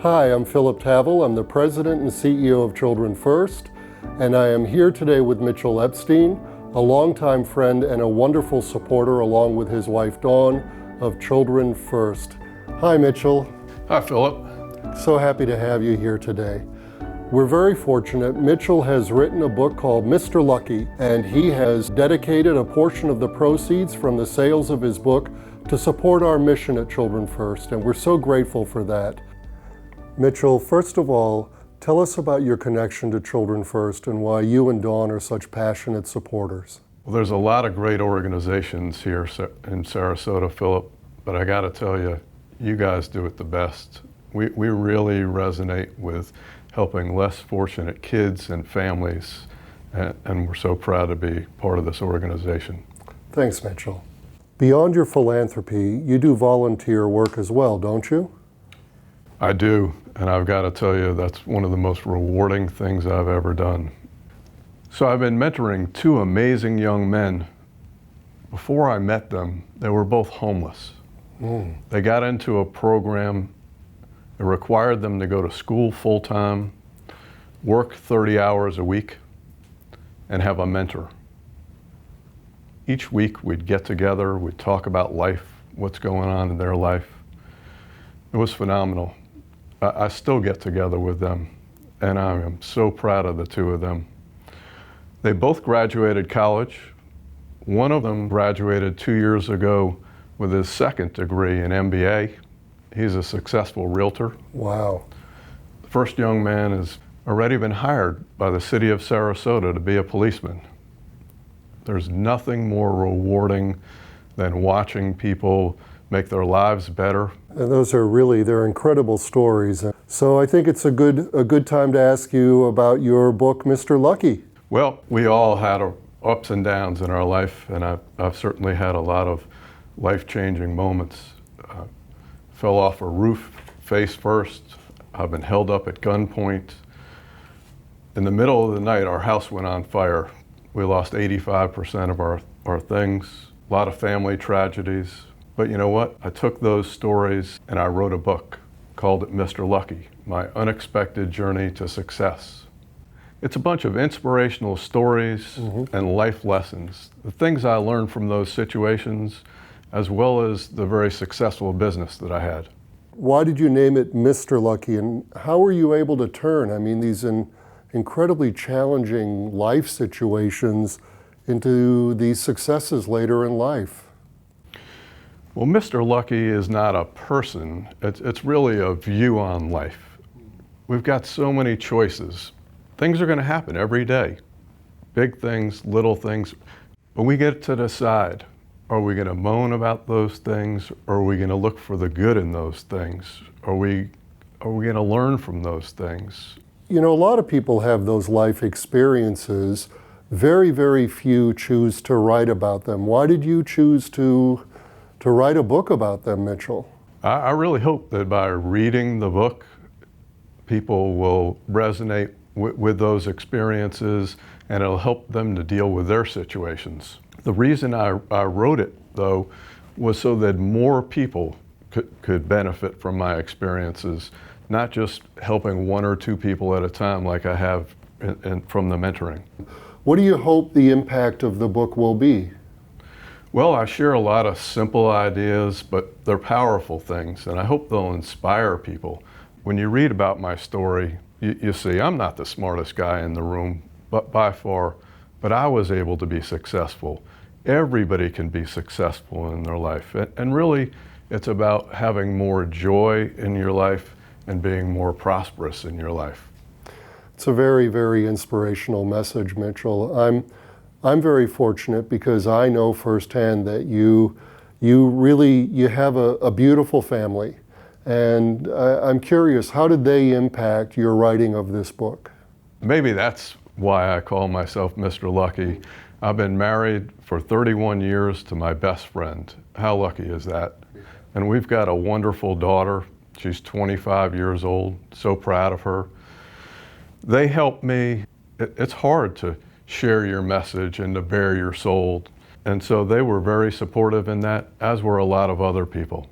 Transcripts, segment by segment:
Hi, I'm Philip Tavill. I'm the President and CEO of Children First, and I am here today with Mitchell Epstein, a longtime friend and a wonderful supporter, along with his wife Dawn, of Children First. Hi, Mitchell. Hi, Philip. So happy to have you here today. We're very fortunate. Mitchell has written a book called Mr. Lucky, and he has dedicated a portion of the proceeds from the sales of his book to support our mission at Children First, and we're so grateful for that. Mitchell, first of all, tell us about your connection to Children First and why you and Dawn are such passionate supporters. Well, there's a lot of great organizations here in Sarasota, Philip, but I got to tell you, you guys do it the best. We really resonate with helping less fortunate kids and families, and we're so proud to be part of this organization. Thanks, Mitchell. Beyond your philanthropy, you do volunteer work as well, don't you? I do, and I've got to tell you, that's one of the most rewarding things I've ever done. So I've been mentoring two amazing young men. Before I met them, they were both homeless. They got into a program that required them to go to school full-time, work 30 hours a week, and have a mentor. Each week we'd get together, we'd talk about life, what's going on in their life. It was phenomenal. I still get together with them, and I am so proud of the two of them. They both graduated college. One of them graduated 2 years ago with his second degree in MBA. He's a successful realtor. Wow. The first young man has already been hired by the city of Sarasota to be a policeman. There's nothing more rewarding than watching people make their lives better. And those are really, they're incredible stories. So I think it's a good time to ask you about your book, Mr. Lucky. Well, we all had ups and downs in our life, and I've certainly had a lot of life-changing moments. Fell off a roof face first. I've been held up at gunpoint. In the middle of the night, our house went on fire. We lost 85% of our things, a lot of family tragedies. But you know what? I took those stories and I wrote a book, called it Mr. Lucky, My Unexpected Journey to Success. It's a bunch of inspirational stories and life lessons, the things I learned from those situations, as well as the very successful business that I had. Why did you name it Mr. Lucky, and how were you able to turn, these incredibly challenging life situations into these successes later in life? Well, Mr. Lucky is not a person, it's really a view on life. We've got so many choices. Things are gonna happen every day. Big things, little things, but we get to decide. Are we gonna moan about those things, or are we gonna look for the good in those things? Are we gonna learn from those things? You know, a lot of people have those life experiences. Very, very few choose to write about them. Why did you choose to write a book about them, Mitchell? I really hope that by reading the book, people will resonate with those experiences, and it'll help them to deal with their situations. The reason I wrote it, though, was so that more people could benefit from my experiences, not just helping one or two people at a time like I have from the mentoring. What do you hope the impact of the book will be? Well, I share a lot of simple ideas, but they're powerful things, and I hope they'll inspire people. When you read about my story, you see I'm not the smartest guy in the room, but by far, but I was able to be successful. Everybody can be successful in their life, and really, it's about having more joy in your life and being more prosperous in your life. It's a very, very inspirational message, Mitchell. I'm very fortunate because I know firsthand that you have a beautiful family. And I'm curious, how did they impact your writing of this book? Maybe that's why I call myself Mr. Lucky. I've been married for 31 years to my best friend. How lucky is that? And we've got a wonderful daughter. She's 25 years old, so proud of her. They help me. It's hard to share your message and to bare your soul. And so they were very supportive in that, as were a lot of other people.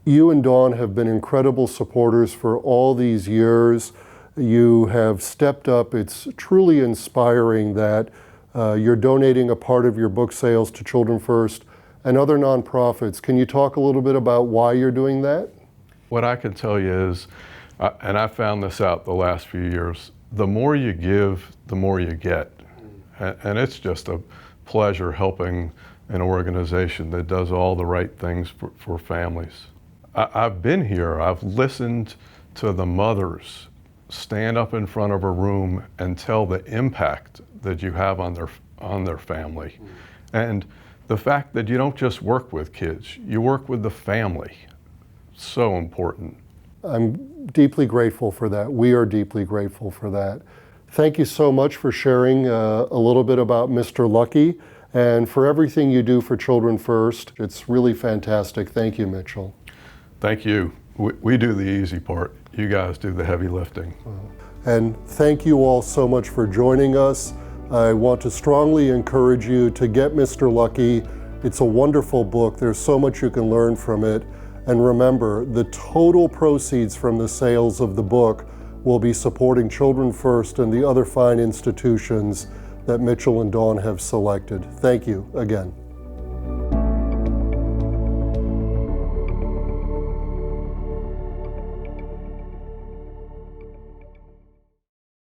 You and Dawn have been incredible supporters for all these years. You have stepped up. It's truly inspiring that you're donating a part of your book sales to Children First and other nonprofits. Can you talk a little bit about why you're doing that? What I can tell you is, and I found this out the last few years, the more you give, the more you get. And it's just a pleasure helping an organization that does all the right things for families. I've been here, I've listened to the mothers stand up in front of a room and tell the impact that you have on their family. And the fact that you don't just work with kids, you work with the family. So important. I'm deeply grateful for that. We are deeply grateful for that. Thank you so much for sharing a little bit about Mr. Lucky and for everything you do for Children First. It's really fantastic. Thank you, Mitchell. Thank you. We do the easy part. You guys do the heavy lifting. And thank you all so much for joining us. I want to strongly encourage you to get Mr. Lucky. It's a wonderful book. There's so much you can learn from it. And remember, the total proceeds from the sales of the book will be supporting Children First and the other fine institutions that Mitchell and Dawn have selected. Thank you again.